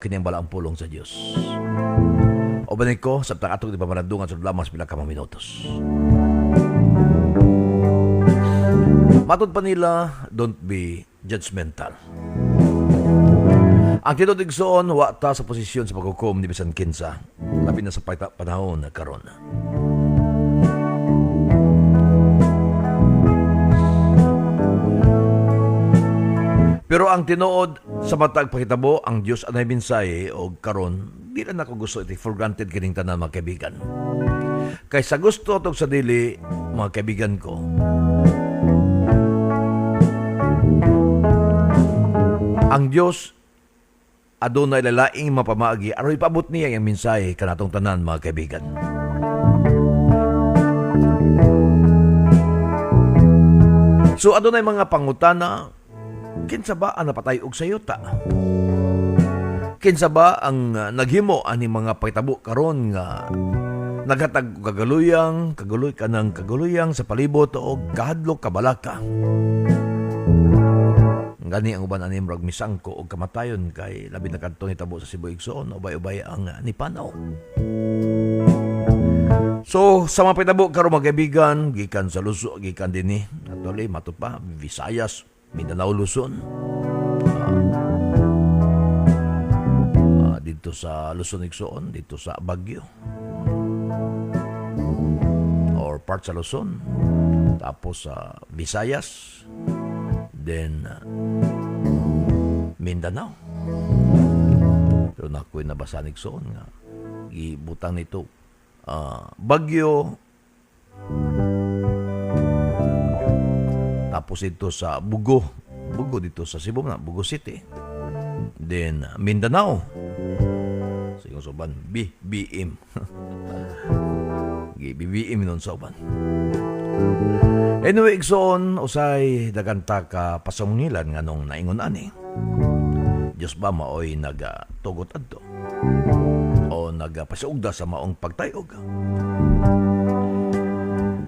kini ang balaang pulong sa Dios. O banin ko, sabtang atong di pamanadungan sa lamang sa pila ka mga minutos. Matod pa nila, don't be judgmental. Ang tinutigsoon, wata sa posisyon sa paghukom ni bisan kinsa, labi na sa panahon na karon. Pero ang tinuod sa matag pakitabo, ang Dios anay mensahe o karon, di na ako gusto iti for granted kining tanan mga kaibigan. Kaysa gusto itong sa dili, mga kaibigan ko, ang Dios adunay lalaing mapamaagi aron ipabot niya ang mensahe kanatong tanan mga kaibigan. So adunay mga pangutana, kinsa ba ang napatay og sayuta? Kinsa ba ang naghimo ani mga pahitabo karon nga naghatag og kaguluyang sa palibot o kahadlok kabalaka? Gani ang uban anim rag misangko og kamatayon kay labi na kadto nitabo sa Cebu igsoon ubay-ubay ang nipanaw. So sa mga pitabo karon mga kaibigan gikan sa Luzon gikan dinhi actually matud pa Visayas, Mindanao, Luzon. Dito sa Luzon igsoon, dito sa Baguio. Or part sa Luzon. Tapos sa Visayas. Then Mindanao. Pero nako'y nabasanig soon nga ibutang nito Baguio, tapos ito sa Bugo dito sa Cebu na Bugo City, then Mindanao siguro soban BBM BBM nun soban. Anyway, igsoon, usay daganta ka pasungilan nga nung naingon ani. Diyos ba maoy nagatugot adto? O nagpasiugda sa maong pagtayog?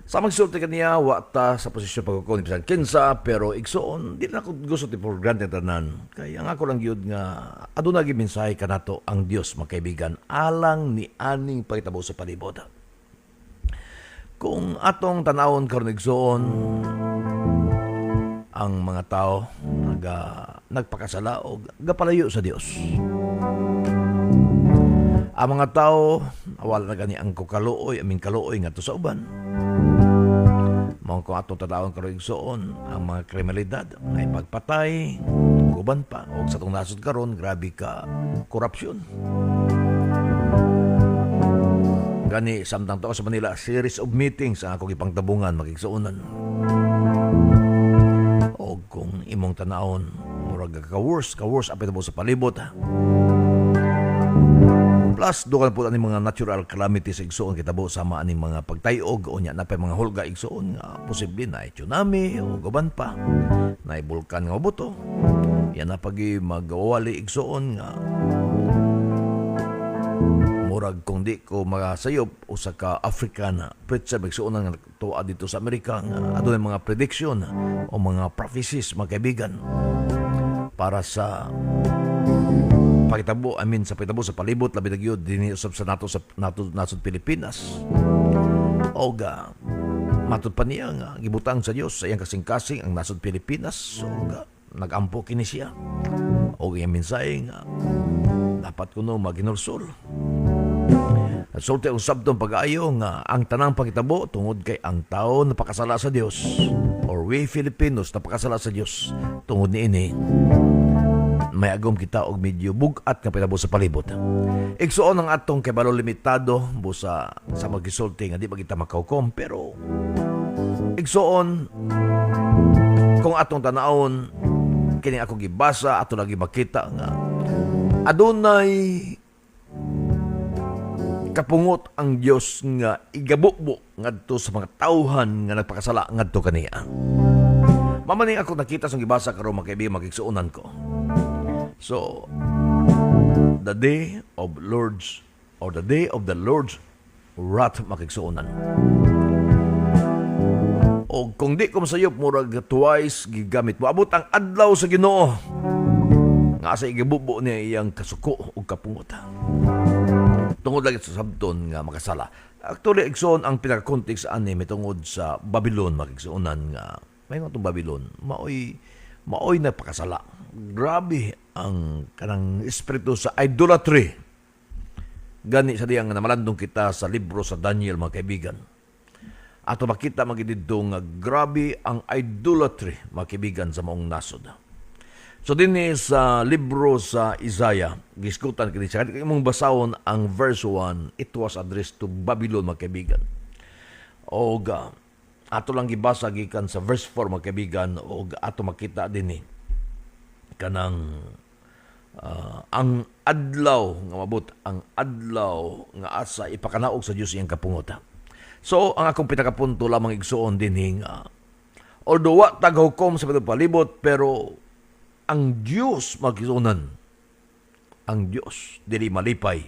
Sa magsulti kaniya, wata sa posisyon pagkukon ni kinsa, pero igsoon, di na ako gusto ti for granted tanan. Kaya ang ako lang yun nga, aduna gimensahe ka nato ang Diyos, magkaibigan, alang ni aning pagitabo sa palibot. Kung atong tanawon karon igsoon, ang mga tao nagpakasala o gapalayo sa Dios. Ang mga tao wala na gani ang kukaluoy, aming kaluoy ngadto sa uban. Mao kung atong tanawon karon igsoon, ang mga kriminalidad ay pagpatay, uban pa og sa tong nasod karon grabe ka korupsyon. Gani, samtang to sa Manila, series of meetings ang akong ipangtabungan, magigsuunan. O kung imong tanahon, murag ka-worse, apit mo sa palibot. Plus, doon po ani mga natural calamities igsuon kitabo sama ani mga pagtayog o nya na pa mga hulga igsuon nga posible na tsunami o guban pa na bulkan nga buto. Yan na pagi magawali igsuon nga murag kung di ko makasayop usa ka African preacher magsuon nga tuwa dito sa Amerika nga adunay mga prediction o mga prophecies mga kaibigan para sa pakitabo sa pakitabo sa palibot labi na gyud dinhi usab sa nato nasod Pilipinas. O ga matud pa niya nga gibutang sa Dios sa iyang kasing-kasing ang nasod Pilipinas. O ga nagampo kini siya. O iyang mensahe nga dapat kuno maginulsol. At sulti ang sabdong pag-aayo nga ang tanang pagitabo tungod kay ang tao napakasala sa Dios or we Filipinos napakasala sa Dios tungod niini may agom kita og medyo bugat nga pinabo sa palibot. Igsuon ang atong kebalo limitado busa sa magisulti nga di ba kita makaukom pero igsuon kung atong tanawon kini ako gibasa ato lagi makita nga adunay kapungot ang Dios nga igabukbo ngadto sa mga tawhan nga nagpakasala ngadto kaniya. Mamaning ako nakita sa gibasa karon mga kaibigan magigsuonan ko. So, the day of the Lord's wrath makigsuonan. O kung di ko masayop murag twice gigamit mo abot ang adlaw sa Ginoo nga asa igibubo niya iyang kasuko o kapungot. Tungod lagi sa sabton nga makasala. Actually, igsoon ang pinaka-context ani tungod sa Babylon, makigsuonan nga may nga itong Babylon, maoy na pakasala. Grabe ang kanang espiritu sa idolatry. Gani sa diyang namalandong kita sa libro sa Daniel, mga kaibigan. Ato makita magidito nga grabe ang idolatry, mga kaibigan, sa maong nasod. So din sa libro sa Isaiah, giskutan kini siya. Kaya mong basahon ang verse 1, it was addressed to Babylon, mga kaibigan. O ato lang gibasa gikan sa verse 4, mga kaibigan, o ato makita din kanang ang adlaw nga mabot, ang adlaw nga asa ipakanaog sa Dios iyang kapungota. So ang akong pinakapunto lamang igsuon din although wa taghukom sa palibot, pero ang Dios magisunan, ang Dios dili malipay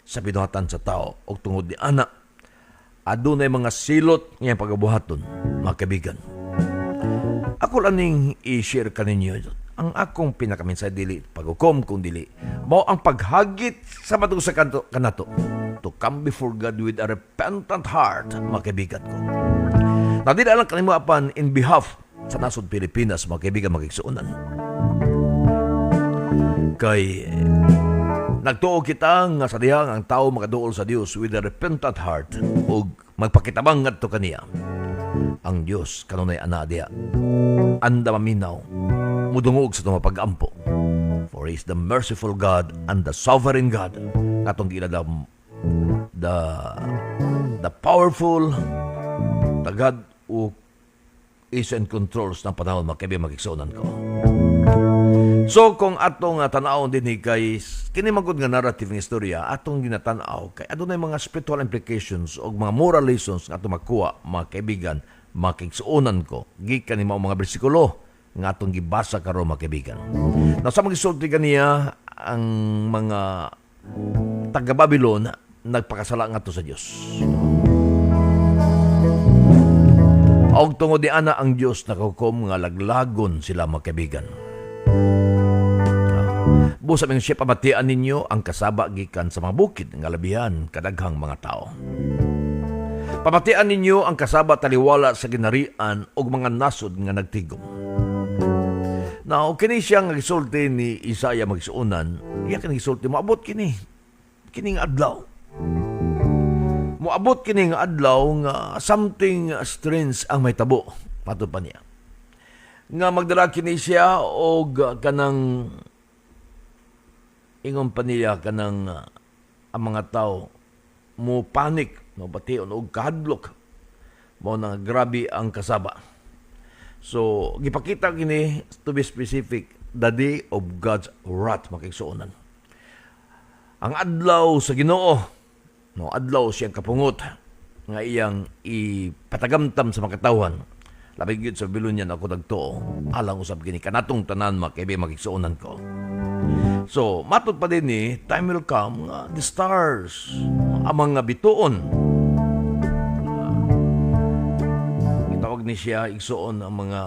sa binuhatan sa tao og tungod ni ana adunay mga silot nga pagabuhaton, mga kaibigan. Ako laning i-share kaninyo ang akong pinakaminsay, dili paghukom kung dili mao ang paghagit sa matug sa kanato to come before God with a repentant heart, mga kaibigan ko. Na di lang kalimutan in behalf sa nasod Pilipinas, mga kaibigan, magigsuunan. Kay nagtuo kita nga sa dihang ang tao makaduol sa Dios with a repentant heart ug magpakitabang ngadto kaniya. Ang Dios kanunay ana diha anda maminaw mudungog sa tumapag-ampo, for He is the merciful God and the sovereign God. Katong giladam the powerful, the God who is in controls ng panahon, makabi magigsunan ko. So kung atong tanawon din kay kini magud nga narrative ng istorya, atong ginatanaw kay adunay mga spiritual implications o mga moral lessons nga atong makuha, mga kaibigan, makigsuonan ko gikan ni mga bersikulo nga atong gibasa karon, mga kaibigan. Na sa magisulti kaniya ang mga taga Babylon nagpakasala ngadto sa Dios. Og tungod di ana ang Dios nakahukom nga laglagon sila, mga kaibigan. Busa ming siya pamatian ninyo ang kasaba gikan sa mga bukid nga labihan kadaghang mga tao. Pamatian ninyo ang kasaba taliwala sa ginarian og mga nasod nga nagtigom. Now, kini siya nga gisulti ni Isaiah magsuunan, iya kini gisulti moabot kini nga adlaw. Moabot kini nga adlaw nga something strange ang may tabo, patud pa niya. Nga magdala kini siya og kanang ingon pa niya kanang ang mga tao mo panic, no bation og kahadlok. Mo na grabe ang kasaba. So, gipakita kini, to be specific, the day of God's wrath, makigsuonan. Ang adlaw sa Ginoo, no, adlaw siyang kapungot, nga iyang ipatagamtam sa makatawhan. Labig yun sa Babilonian ako nagtuo, alang usab kini kanatong tanan, makaibi makigsuonan ko. So, matod pa din time will come, the stars, ang mga bituon, ni siya igsuon ang mga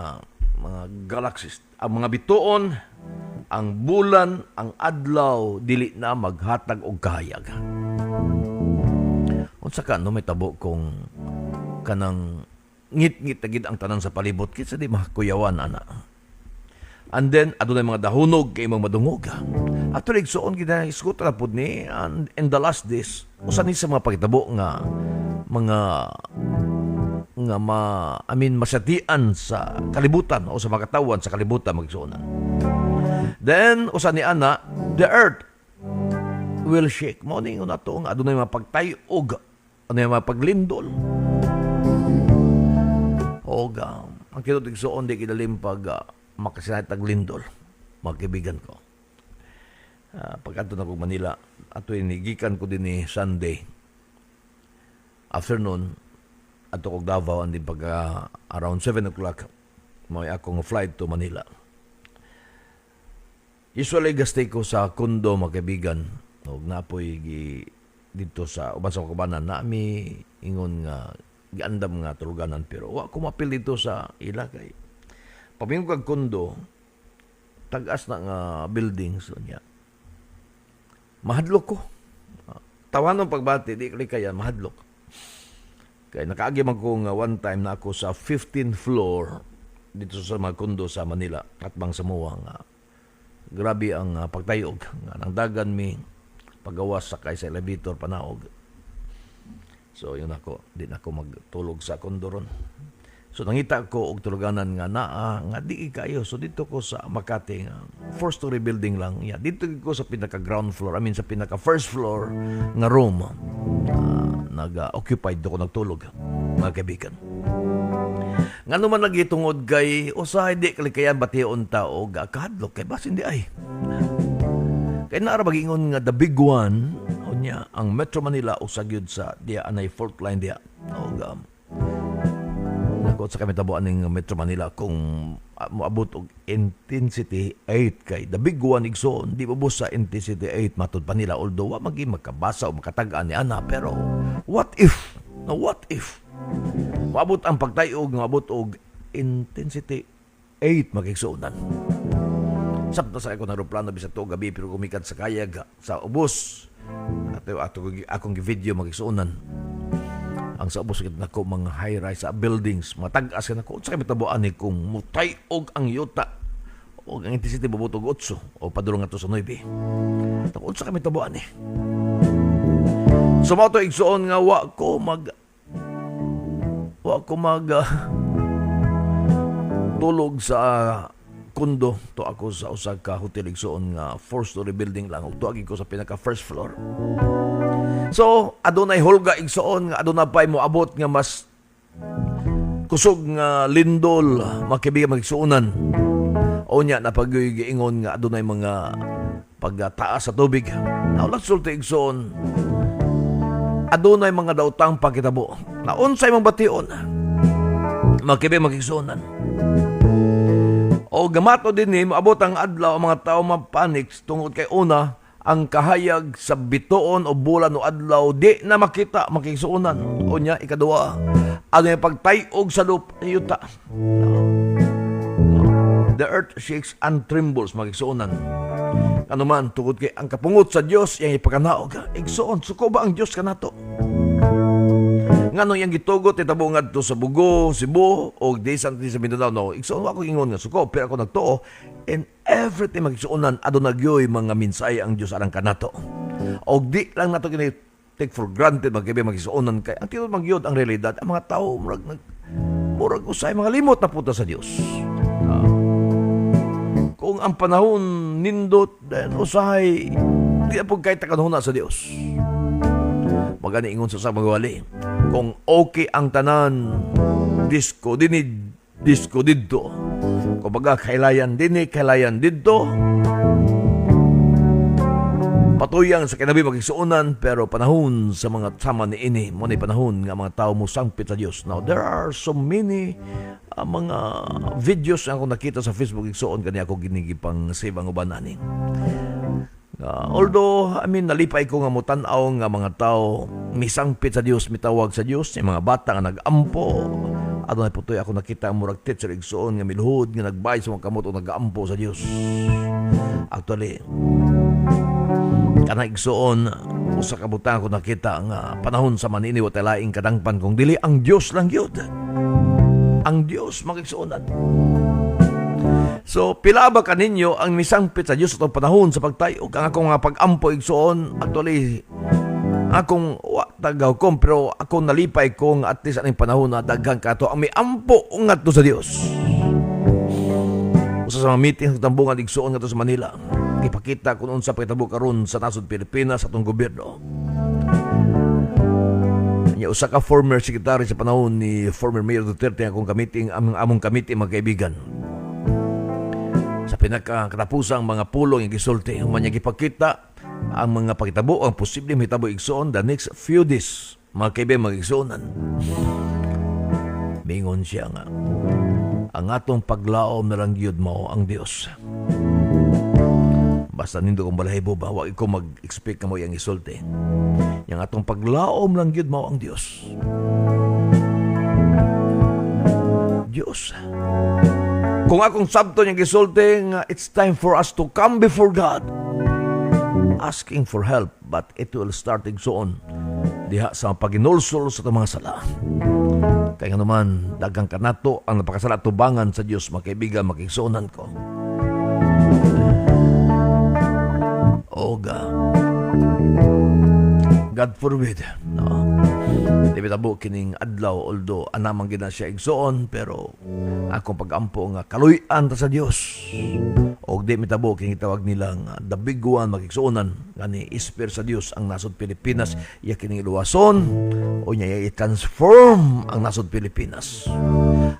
galaxies, ang mga bituon, ang bulan, ang adlaw dili na maghatag og kahayag. Unsa ka no may tabo kung kanang ngit-ngit gid ang tanan sa palibot kitsa di makakuyawan ana. And then adunay mga dahunog kay mga madungog. Ato igsuon gid isgot ra pud ni and in the last days usa ni sa mga pagitabo nga masatian sa kalibutan o sa makatawan sa kalibutan magsuonan. Then usa ni ana, the earth will shake. Mao ni una to nga adunay mga pagtayog, adunay mga paglindol. Og ang kinudtig suon di kidalim pag makasinat taglindol, mga kaibigan ko. Pagkanto na ko Manila, ato inigikan ko din ni Sunday afternoon ato kog Davao, andin pag around 7 o'clock may akong flight to Manila. Usually gastay ko sa kondo, mga kaibigan, og napoy dito sa uban sa kabanan na mi ingon nga giandam nga tuluganan, pero wa ko mapil dito sa ila kay pamingog kag kondo tagas na nga buildings niya. Mahadlok ko. Tawanon pagbati, di kaya mahadlok. Kaya nakaagi man ko nga one time na ako sa 15th floor dito sa mga kondo sa Manila at bang Samoa nga. Grabe ang pagtayog nga nang dagan mi pagawas sakay sa elevator panaog. So yun ako, di na ako magtulog sa kondo ron. So nangita ko og tuluganan nga nga di kayo. So dito ko sa Makati, 4-story building lang. Yeah, dito ko sa pinaka ground floor, sa pinaka first floor nga room. Nag-occupied ko nagtulog, mga kaibigan. Nga naman nagitungod kay usahay di kalikayan bation tao kahadlok kay basin di ay. Kay naara magingon nga the big one unya ang Metro Manila usagyud sa diya anay fault line diya. Nagkot sa kami tabuan ng Metro Manila kung moabot og intensity 8 kay the big one igsoon di ubos sa intensity 8 matud pa nila although wa magi makabasa o makatag-an ni ana pero what if moabot ang pagtayog moabot og intensity 8 magigsuonan. Sabta sa ako na aeroplano bisag to gabi pero kumikat sa kayag sa ubos akong video magigsuonan. Ang sa ubos na ko mga high-rise buildings, matag-as ka na ko. Sa kami tabuan ni kung mutayog ang yuta o ang intensity bubutog 8 o padulong nga to sa 9. Takot sa kami tabuan ni. So mga to igsoon nga wa ko tulog sa kundo to ako sa usag ka hotel igsoon nga 4-story building lang ug tuagi ko sa pinaka first floor. So, adunay hulga igsoon nga adunay pay mo abot nga mas kusog nga lindol makibigan magsuunan. O nya na paggiingon nga adunay mga pagtaas sa tubig. Naulat sulti igsoon. Adunay mga dautang pagkitabo. Na unsay mong bation. Makibigan magsuunan. O gamato din ni moabot ang adlaw ang mga tao mapanik tungod kay una ang kahayag sa bituon o bulan o adlaw di na makita makisuunan o nya ikaduha ano yung pagtayog sa yuta. The earth shakes and trembles makisuunan ano man tungod kay ang kapungot sa Dios yang ipakanaog igsuon suko ba ang Dios kanato ngano yang gitugot itabo ngadto sa Bugo, Cebu o Desan sa Mindanao no igsuon ako ingon nga suko pero ako nagtuo and everything magsuunan adto nagyoy mga minsay ang Dios arang kanato og di lang nato kini take for granted magkabi magsuunan kay ang tinud magyod ang realidad ang mga tao murag usay mga limot na puta sa Dios. Kung ang panahon nindot then usay di apod kay takanhuna sa Dios. Magani ingon sa magwali kung okay ang tanan disco didto kumbaga kailayan didto patuyang sa kinabi magigsuunan pero panahon sa mga sama ni ini mo ni panahon nga mga tao mo sangpit sa Dios. Now there are so many mga videos na ako nakita sa Facebook igsuon kani ako ginigipang save ang uban ani. Although, nalipay ko nga mutan-aw nga mga tao misangpit sa Dios, mitawag sa Dios, yung mga bata nga nag-ampo. Adunay putoy ako nakita ang murag teacher igsoon nga milhud nga nagbay sa mga kamot o nag-ampo sa Dios. Actually, kana igsoon usa ka butang ko nakita nga panahon sa manini wa talaing kadangpan kung dili ang Dios lang gyud. Ang Dios magigsuonan. So, pila ba kaninyo ang misangpit sa Diyos itong panahon sa pagtayog? Ang akong mga pag-ampo igsoon, actually, akong tagaw ko, pero akong nalipay kong at least anong panahon na daghan ka to. Ang may ampo nga to sa Diyos. Usa sa mga meeting sa tambungan igsoon nga to sa Manila. Ipakita kung unsa pagtabo karon sa nasod Pilipinas atong gobyerno. Usa ka former secretary sa panahon ni former Mayor Duterte akong kamiting among committee mga kaibigan. Sa pinakakatapusang mga pulong yung gisulti, umanya gipakita ang mga pagitabo, ang posibleng hitabo igsoon the next few days, mga kaibigan mag-igsoonan. Mingon siya nga, ang atong paglaom na lang yun mo ang Diyos. Basta nindo kong balahibo ba, huwag ko mag-expect na mo yung isulti. Yung atong paglaom lang yun mo ang Diyos. Kung akong sabto niyang gisulti nga it's time for us to come before God asking for help, but it will start igsoon diha sa paginulsol sa itong mga sala. Kaya nga naman, dagang kanato ang napakasala tubangan sa Diyos, makaibigan, makigsuunan ko. Oh God forbid, no? Di bitabo kining adlaw, although anamang gina siya igsoon, pero akong pag-ampo nga kaluyan ta sa Dios. O di mitabo kining tawag nilang the big one makigsuonan gani isper sa Dios ang nasod Pilipinas, iya kining iluwason o niya i-transform ang nasod Pilipinas.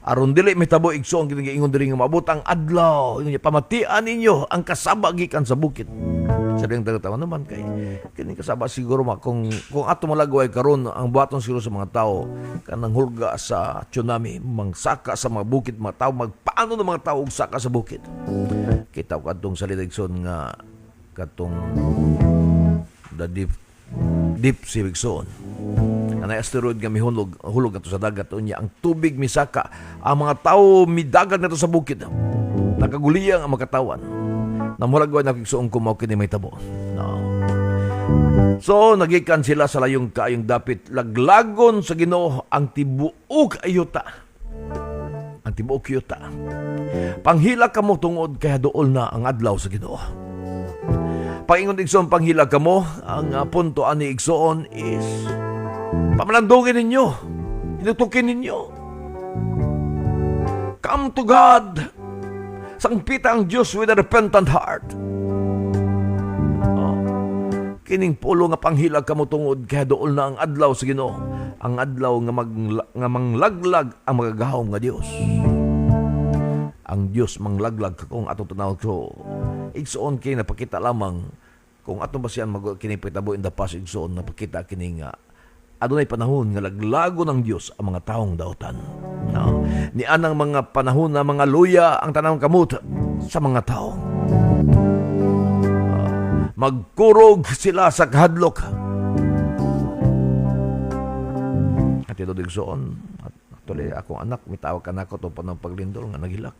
Aron dili mitabo igsoon kining ingon diri nga maabot ang adlaw, ingon niya pamatian ninyo ang kasaba gikan sa bukid. Sabi ang tagatawa naman kay kining kasaba siguro kung ato malagway karon ang buhaton siguro sa mga tao kanang hulga sa tsunami, mangsaka sa mga bukid, mga tao magpaano ng mga tao og saka sa bukid. Kita ko katong salita igsoon nga katong the deep sea igsoon. Anay asteroid nga mihulog ato sa dagat unya ang tubig misaka, ang mga tao midagan nato sa bukid. Nakaguliyang ang makatawan. Namuragwa na kiksoong kumaw kini may tabo. No. So, nagikan sila sa layong kaayong dapit. Laglagon sa Ginoo ang tibuok ayuta. Ang tibuok ayuta. Panghila ka mo tungod kaya dool na ang adlaw sa Ginoo. Pangingon igsoon panghila ka mo, ang punto ani igsoon is pamalandungin ninyo. Inutukin ninyo. Come to God. Sangpita ang Diyos with a repentant heart. Kining pulo nga panghilag kamo tungod kaya dool na ang adlaw sa Ginoo, ang adlaw nga manglaglag ang magagahom nga Dios. Ang Dios manglaglag kung atong tanaw ko. Igsoon kini napakita lamang kung atong basihan kinipitabo in the past igsoon napakita kini nga adunay panahon nga laglago ng Dios ang mga taong daotan. No? Ni anang mga panahon na mga luya ang tanang kamot sa mga tao. Magkurog sila sa kahadlok. At ito digsoon, actually akong anak, mitawag ka na ako itong panang paglindol nga naghilak.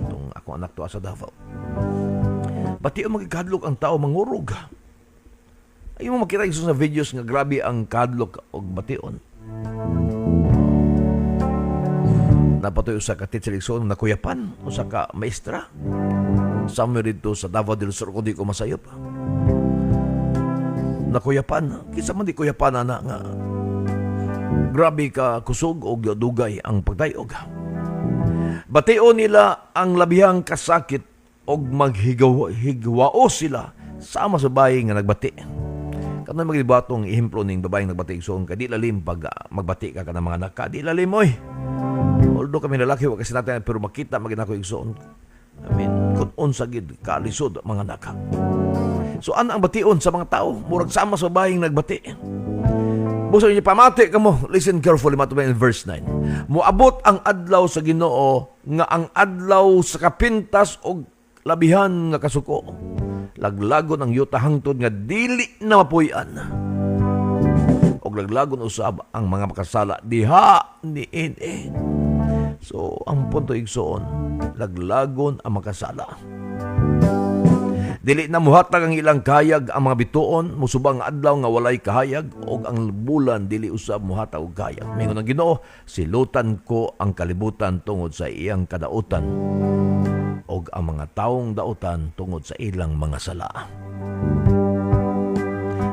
Itong akong anak to sa Davao. Bati ang magkahadlok ang tao mangurog. Ay mo makita iso sa videos nga grabe ang kadlok og bation. Napatoy usa ka teacher igsoon na kuyapan, usa ka maestra. Somewhere dito sa Davao del Sur kundi ko masayop. Nakuyapan, kinsa man di kuyapan na nga grabe ka kusog og dugay ang pagtayog. Bation nila ang labihang kasakit og maghigwao sila sama sa bayi nga nagbati. Kano magibatong ihimplo ning babaeng nagbati igsoon kay di lalim pag magbati ka kanang mga anak ka, di lalim oy. Although kami lalaki wa kasi natin pero makita maginako igsoon. I mean, kung unsa gid kalisod mga anak ka. So ano ang bation sa mga tao? Murag sama sa babaeng nagbati. Busa niya pamati ka mo. Listen carefully matubay in verse 9. Moabot ang adlaw sa Ginoo nga ang adlaw sa kapintas og labihan nga kasuko. Laglagon ang yuta hangtod nga dili na mapuy-an. Og laglagon usab ang mga makasala diha ni ini. So ang punto igsoon, laglagon ang makasala. Dili na muhatag ang ilang kahayag ang mga bituon, musubang adlaw nga walay kahayag og ang bulan dili usab muhatag og kahayag. Mingon ang Ginoo, silutan ko ang kalibutan tungod sa iyang kadautan. Og ang mga taong dautan tungod sa ilang mga sala.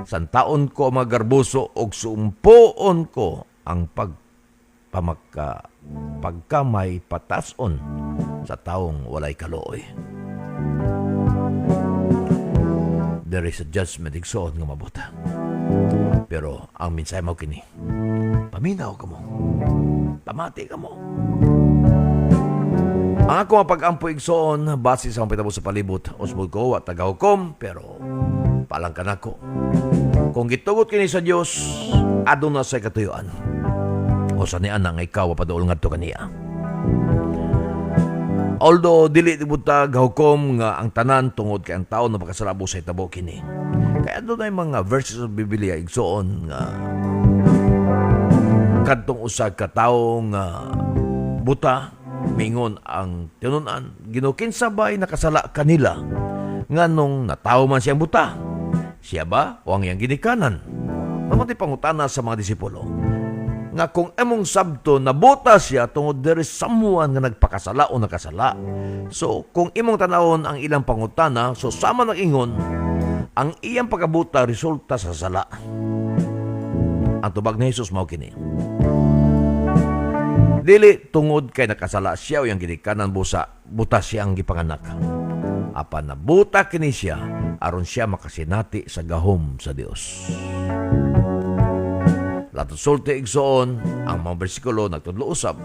Santaon ko magarbuso og sumpoon ko ang pagkamay patason sa taong walay kalooy. There is a judgment igsoon nga mabuta. Pero ang minsay mo kini, paminaw ka mo, pamati ka mo. Ang ako mapag-ampo igsoon, base sa mga pitabo sa palibot, osbog ko at tagahukom, pero palang ka na ko. Kung gitugot kini sa Diyos, aduna sa katuyuan. O sa niya nang ikaw padool nga to kaniya. Although dili dibuta gahukom nga ang tanan tungod kay ang tao na makasalabo sa itabo kini. Kaya doon ay mga verses sa Biblia igsoon nga kadtong usa ka tawo nga buta Mingon ang tinunan, Ginoo, kinsa ba'y nakasala kanila? Nga nung natawo man siyang buta, siya ba o ang iyang ginikanan? Namatay pangutana sa mga disipulo, nga kung emong sabto nabuta siya tungod there is someone nga nagpakasala o nakasala. So, kung imong tanawon ang ilang pangutana, so sama ng ingon, ang iyang pagkabuta resulta sa sala. Ang tubag ni Jesus mao kini. Dili tungod kay nakasala siya o yung ginikanan buta siya ang gipanganak. Apan nabuta kini siya aron siya makasinati sa gahom sa Dios. Lato sulti igsoon ang mga bersikulo nagtudlo usab.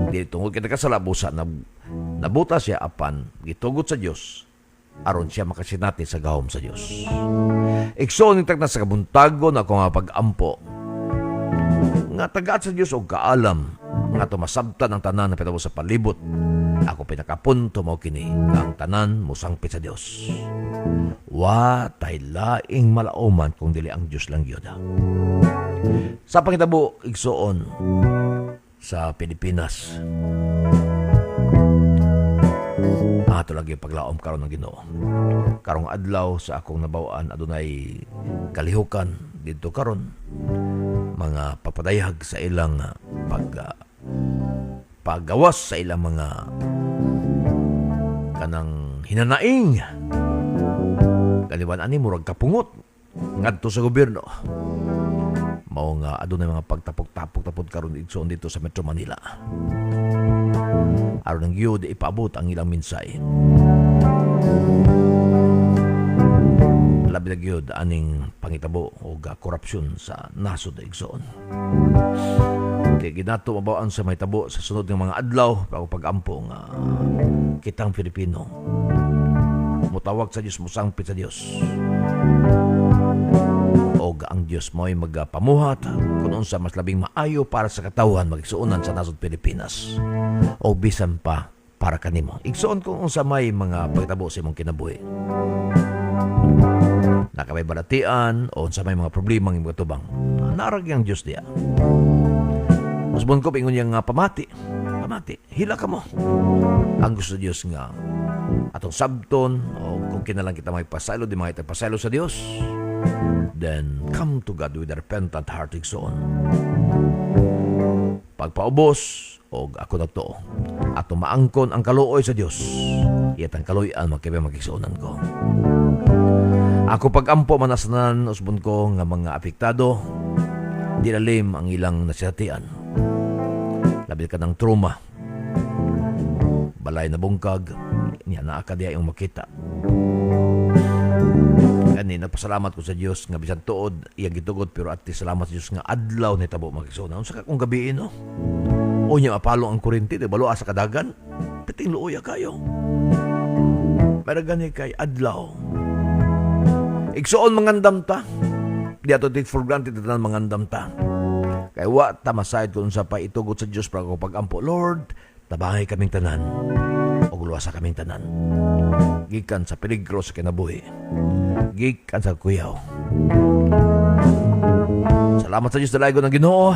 Dili tungod kay nakasala busa nabuta siya apan gitugot sa Dios aron siya makasinati sa gahom sa Dios. Igsoon nitag na sa kabuntagon ako nga pag-ampo nga tagaat sa Dios og kaalam nga tumasabtan ang tanan na pinabo sa palibot. Ako pinakapunto mo kini nga ang tanan musangpit sa Dios. Wa tay laing malauman kung dili ang Dios lang gyud. Sa pangitabo igsoon sa Pilipinas, ato lagi paglaom karon ng Ginoo. Karong adlaw sa akong nabaw-an adunay kalihukan didto karon, mga papadayag sa ilang paggawas sa ilang mga kanang hinanaing kaliwan ani murag kapungot ngadto sa gobyerno. Mao nga adunay mga pagtapok-tapok karon igsoon dito sa Metro Manila. Aron ang gyud ipaabot ang ilang mensahe. Labi na gyud aning pangitabo o korupsyon sa nasod igsoon. Kaya ginato mabawaan sa may tabo sa sunod ng mga adlaw bago pag-ampo nga kitang Pilipino mutawag sa Diyos, musangpit sa Diyos. O ang Diyos mo'y magpamuhat kung unsa mas labing maayo para sa katawhan magigsuunan sa nasod Pilipinas. O bisan pa para kanimo. Igsuon kung unsa may mga pagtabo sa imong kinabuhi. Nakabay balatian o unsa may mga problema ng mga tubang. Narag ang Diyos diya. Musbon ko pingon yang pamati. Hila ka mo. Ang gusto Diyos nga atong sabton o kung kinalang kita magpasaylo, di mga itagpasaylo sa Diyos, then come to God with a repentant heart igsoon. Pagpaubos o ako nagtuo atong maangkon ang kaluoy sa Diyos, iyat ang kaluyan magkibay magigsuunan ko. Ako pag-ampo manasanan usbon ko nga mga apektado, dilalim ang ilang nasiratian. Labi ka ng trauma, balay na bungkag, niya na akadya yung makita. Kani nagpasalamat ko sa Dios nga bisan tuod iya gitugod pero at salamat sa Dios nga adlaw ni tabo makisuna. Unsa ka kung gabi no? O niya mapalo ang kuryente, di balo asa kadagan. Piting luoya kayo. Pero gani kay adlaw. Igsuon mangandam ta. Di ato take for granted na mangandam ta. Kay wa ta masayod kung sa pa itugot sa Dios para ko pag-ampo. Lord, tabahay kaming tanan. O luwasa kaming tanan. Gikan sa peligro sa kinabuhi. Gikan sa kuyaw. Salamat sa Diyos na laigo ng Ginoo.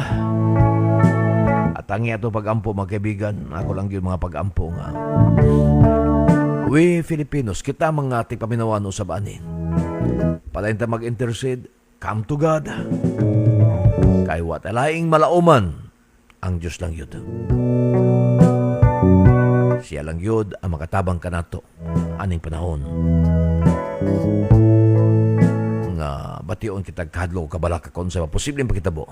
At tangi ato pag-ampo mga kaibigan. Ako lang yun mga pag-ampo nga. We Filipinos, kita mga tigpaminawan o sabanin. Palain ta mag-intercede, come to God. Kay wat alaing malauman ang Diyos lang yun. Siya lang yun ang makatabang kanato aning panahon. Nga bation kita kahadlo kabalaka kung sa posibleng pakitabo.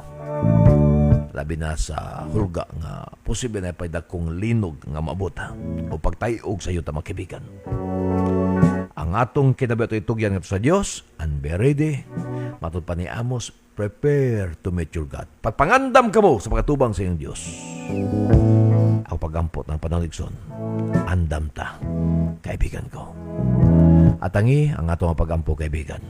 Labi na sa hulga nga posible na ipaydag kong linog nga mabuta o pagtayog sa iyo ta makibigan. Ang atong kinabato itugyan nga sa Dios and be ready. Matod pa ni Amos, prepare to meet your God. Pagpangandam ka mo sa pagkatubang sa iyong Diyos. Ako pagampot ng panaligson, andam ta, kaibigan ko. At tangi ang atong pagampo, kaibigan.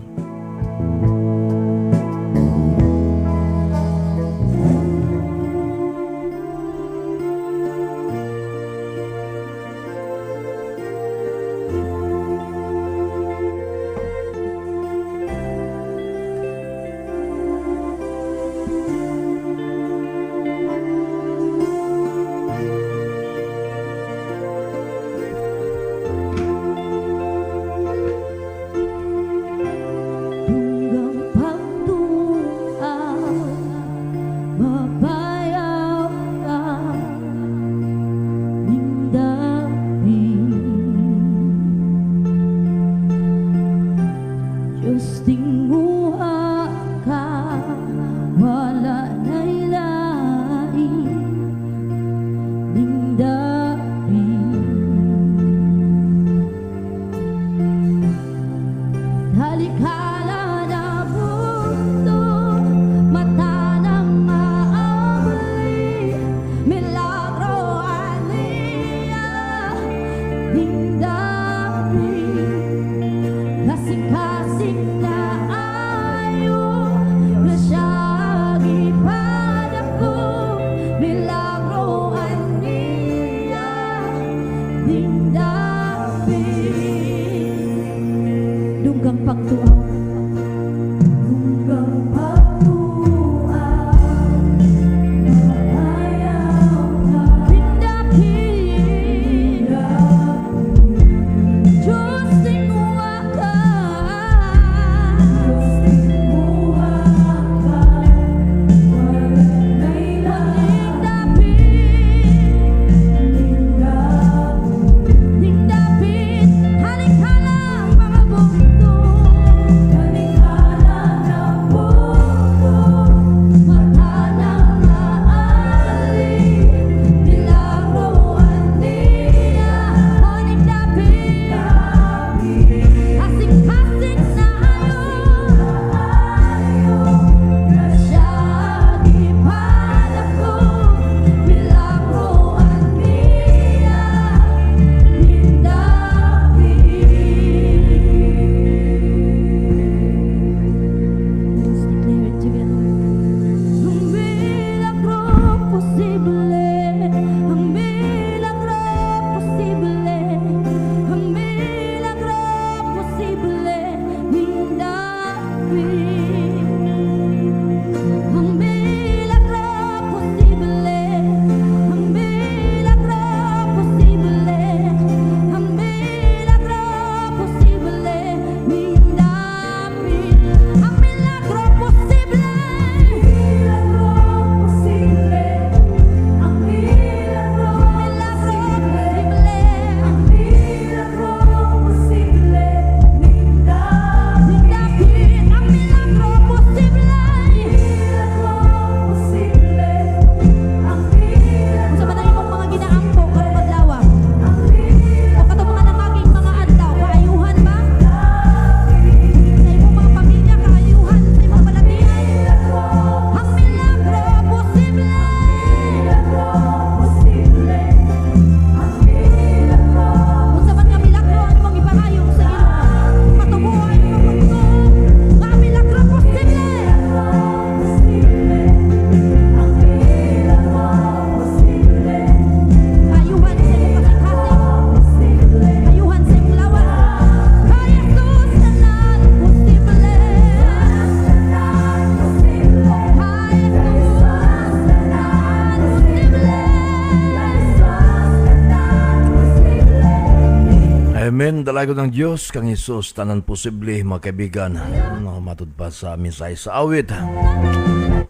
Amen. Dalago ng Diyos, kang Isus, tanan posible, mga kaibigan. No, matud pa sa minsay sa awit.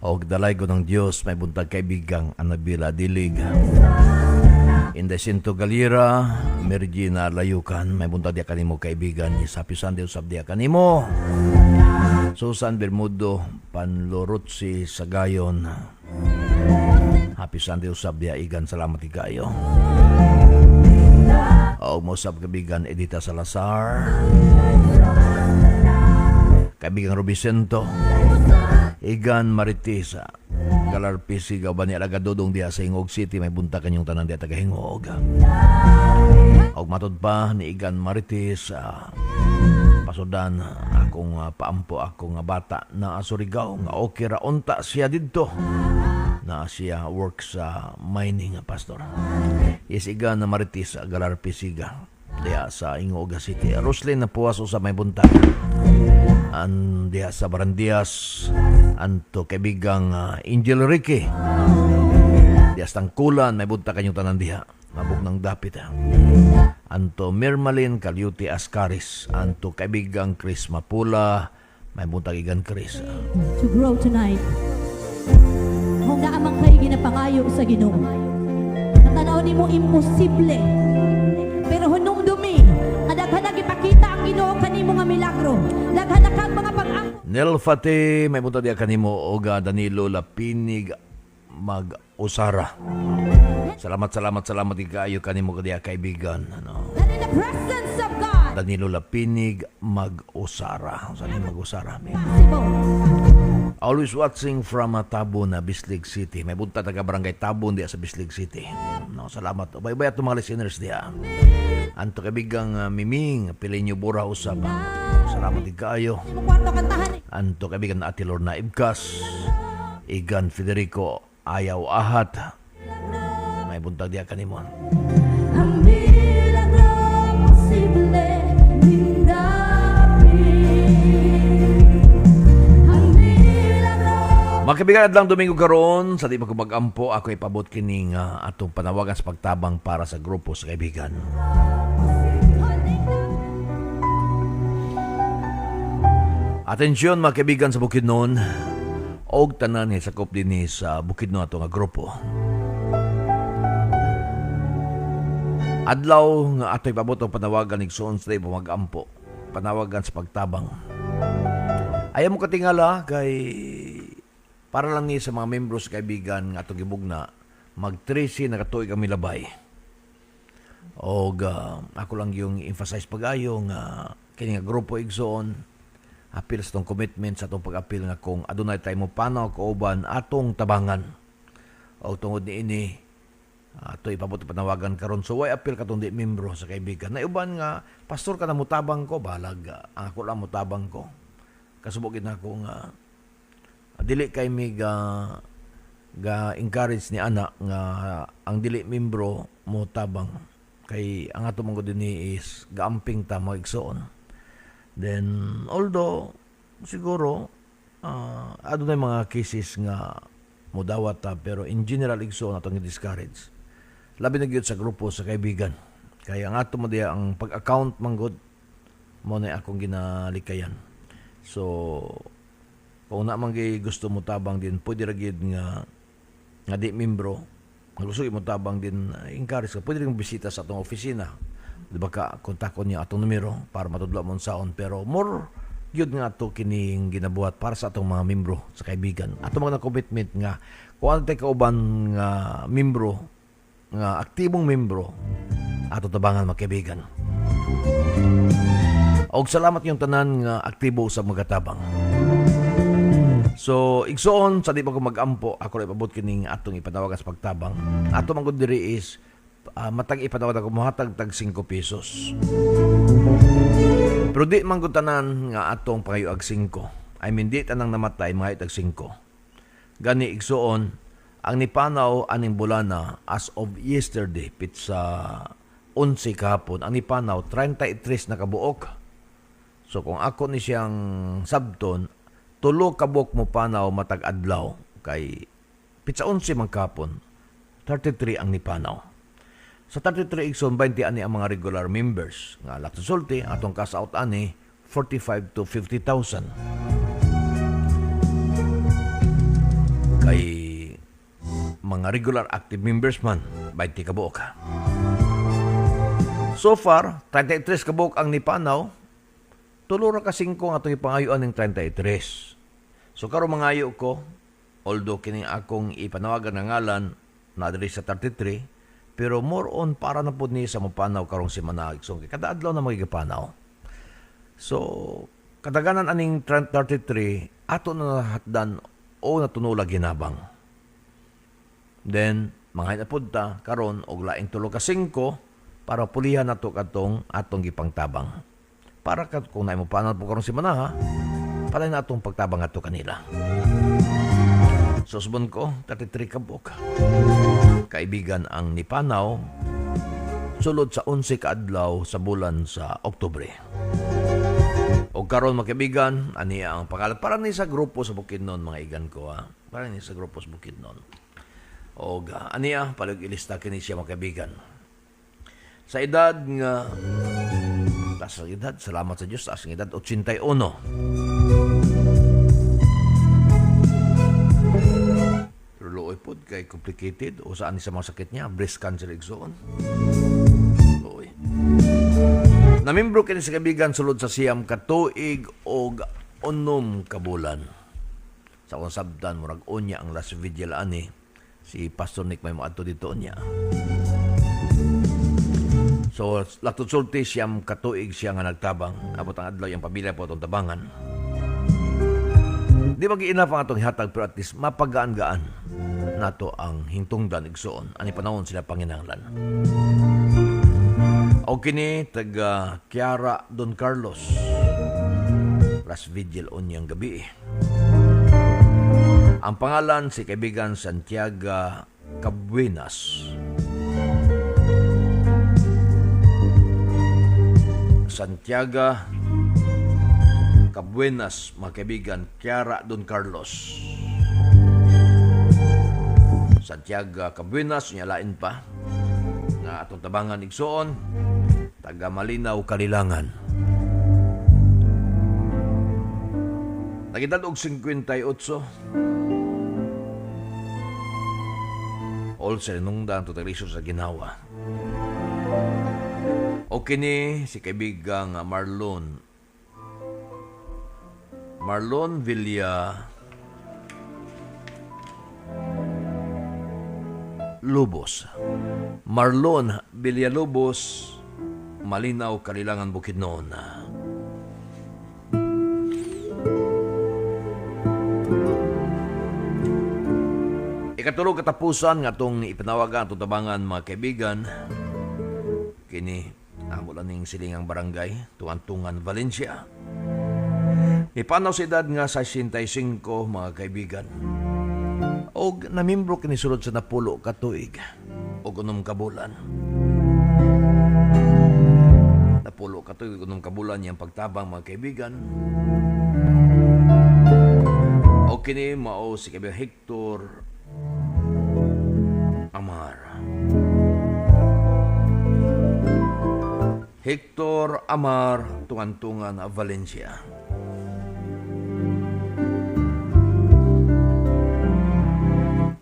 O dalago ng Diyos, may buntag kaibigang anabila dilig. Inday Sinto Galira, Mergina Layukan, may buntag diya kanimo kaibigan. Isapisan di usab diya kanimo. Susan Bermudo, Panlorutsi Sagayon. Happy Sunday usab diya igan, salamat ikayo. O musab kaibigan Edita Salazar, kaibigan Robicento, Igan Maritisa, Galar PC Gabani Alagadodong diya sa Hingog City, may bunta kanyong tanan diya taga-Hingog. O matod pa ni Igan Maritisa, pasudan akong paampo akong bata na Surigao nga okay ra unta siya didto na siya work sa mining pastor. Isiga na Maritis Galar Pisiga diya sa Ingoga City. Roslyn na puwas sa may bunta an diya sa Barandias anto kaibigang Angel Ricky diya sa Tangkulan, may bunta kanyong tanan diha mabog ng dapit anto Mirmalin Calyuti Ascaris, anto kaibigang Chris Mapula, may bunta igan Chris to grow tonight. Kung naamang kayo ginapangayo sa Ginoo, natanaw ni mo imposible, pero hunong dumi kadaghanag ipakita ang Ginoo kanimo nga milagro, daghanak ang mga pag-ang Nel Fati, may punta diya kanimo oga Danilo Lapinig Mag-Usara. Salamat ikayo kanimo kadiya kaibigan. Ano? that in the presence of God Danilo Lapinig Mag-Usara. Saan yung Mag-Usara? possible. Always watching from Tabon na Bislig City. May bunta taga barangay Tabon diya sa Bislig City. No, salamat. Bye-bye at mga listeners diya. Anto kaibigang Miming, Pilinyo Bura usab. Salamat ikayo. Mo kwarto kantahan Anto kaibigan Ate Lorna Ibkas, Igan Federico Ayaw Ahat. May buntag diya kanimo. ang milagro posible Mga kaibigan, adlang Domingo karon sa di magkumagampo, ako ipabot kining atong panawagan sa pagtabang para sa grupo sa kaibigan. Atensyon mga kaibigan sa Bukidnon, og tanan ni sakop dinhi sa Bukidnon ato nga grupo. Adlaw nga ato ipabot ang panawagan igsoon sa di magampo, panawagan sa pagtabang. Ayaw mo katingala kay para lang ni sa mga membro sa kaibigan nga atong gibugna mag-13 na katuig ang milabay. O ako lang yung emphasize pag-ayo nga kini nga grupo igsoon apil sa tong commitment sa atong pag-apil nga kung adunay tayo mo panaw kauban atong tabangan. O tungod ni ini ato ipabot panawagan karon so way apil katong di membro sa kaibigan. Na uban nga pastor ka na mutabang ko balag ako lang mutabang ko. Kasubogin ako nga dili kay mig ga encourage ni anak nga ang dili membro mo tabang kay ang ato mong dinhi is gaamping ta magigsoon. Then although siguro adunay mga cases nga modawat ta pero in general igsoon atong i-discourage. Labi na gyud sa grupo sa kaibigan. Kay ang ato mo diya ang pag-account manggod mo na akong ginalikayan. So kung naman kay gusto mo tabang din, pwede ra gyud nga di membro, nga gusto mo tabang din, encourage ka, pwede rin bisita sa atong opisina. Di ba ka, kontakon niya atong numero para matudlo mo saon. Pero more gyud nga ato kining ginabuhat para sa atong mga membro sa kaibigan. Atong mga commitment nga, kung ano tayo kauban nga membro, nga aktibong membro, ato tabangan mga kaibigan. Og salamat yung tanan nga aktibo sa magatabang. So, igsoon, sa di pa ko mag-ampo, ako rin ipabot kining atong ipanawagan sa pagtabang. Ato man diri is, matag ipanawagan ako, muhatag tag 5 pesos. Pero di man tanan nga atong pangayo ag 5. I mean, di tanang namatay, mga itag 5. Gani igsoon, ang nipanaw aning bulana as of yesterday, pitsa 11 kahapon, ang nipanaw 33 na kabuok. So, kung ako ni siyang sabton, tulo kabok mo panaw matag adlaw kay pitsa 11 man kapon 33 ang nipanaw. Sa 33 igsoon 20 ani ang mga regular members nga laktusulti atong cash out ani 45 to 50,000. Kay mga regular active members man 20 ka buok. So far 33 ka buok ang nipanaw. Tulo ra ka 5 nga atong ipangayuan ning 33. So karon mangayo ko, although kini akong ipanawagan nga ngalan na diri sa 33, pero more on para na pud ni sa mapanaw karong semana igsoon kay kada adlaw na magigapanaw. So kadaganan aning 33 ato na hatdan o natunula ginabang. Then manghay na pud ta karon og laing tulo ka 5 para pulihan nato kadtong atong gipangtabang. Para kung naay mo panaw po karong semana ha, para na atong pagtabang ato kanila. Susbon ko, 33 ka buok. Kaibigan ang nipanaw, sulod sa 11 ka adlaw sa bulan sa Oktubre. O karon mga kaibigan, ani ang pangalan. Para ni sa grupo sa Bukidnon, mga igan ko ha. Para ni sa grupo sa Bukidnon. O ani ang palag-ilista kini siya mga kaibigan. Sa edad nga, sa edad, salamat sa Diyos, sa edad 81. Luoy pod kay complicated o saan sa mga sakit niya, breast cancer igsoon. Luoy. Namimbro kini sa kaibigan sulod sa siyam ka tuig og 6 ka bulan. Sa akong sabdan murag unya ang last vigil ani si Pastor Nick may moadto dito niya. So laktod sulti siyam ka tuig siya nga nagtabang abot ang adlaw yung pamilya po atong tabangan. Di mag-iinap ang atong hatag pero at least mapagaan-gaan nato ang hingtungdan igsoon ani panahon sila panginahanglan. O kini taga Kiara Don Carlos last vigil onyang gabi. Ang pangalan si kaibigan Santiago Cabuenas. Santiago Cabuenas, mga kaibigan, Kiara Don Carlos. Santiago Cabuenas, nyalain pa, na atong tabangan igsoon, taga Malinaw, Kalilangan. Nagitad og 58. All sa inungdan, tutalisyo sa ginawa. O kini si kaibigang Marlon Villalobos. Marlon Villalobos, Malinaw, Kalilangan, Bukidnon. Ikatulog katapusan nga itong ipanawagan itong tabangan mga kaibigan. Kini amo lang ning silingang barangay, Tuantungan, Valencia. Ipanaw sa edad nga 65 mga kaibigan. Og namimbro kini sulod sa napulo ka tuig og 6 ka bulan. Napulo ka tuig og 6 ka bulan yang pagtabang mga kaibigan. Og kini mao si kaibigan Hector Amar. Hector Amar, Tuantungan, Valencia.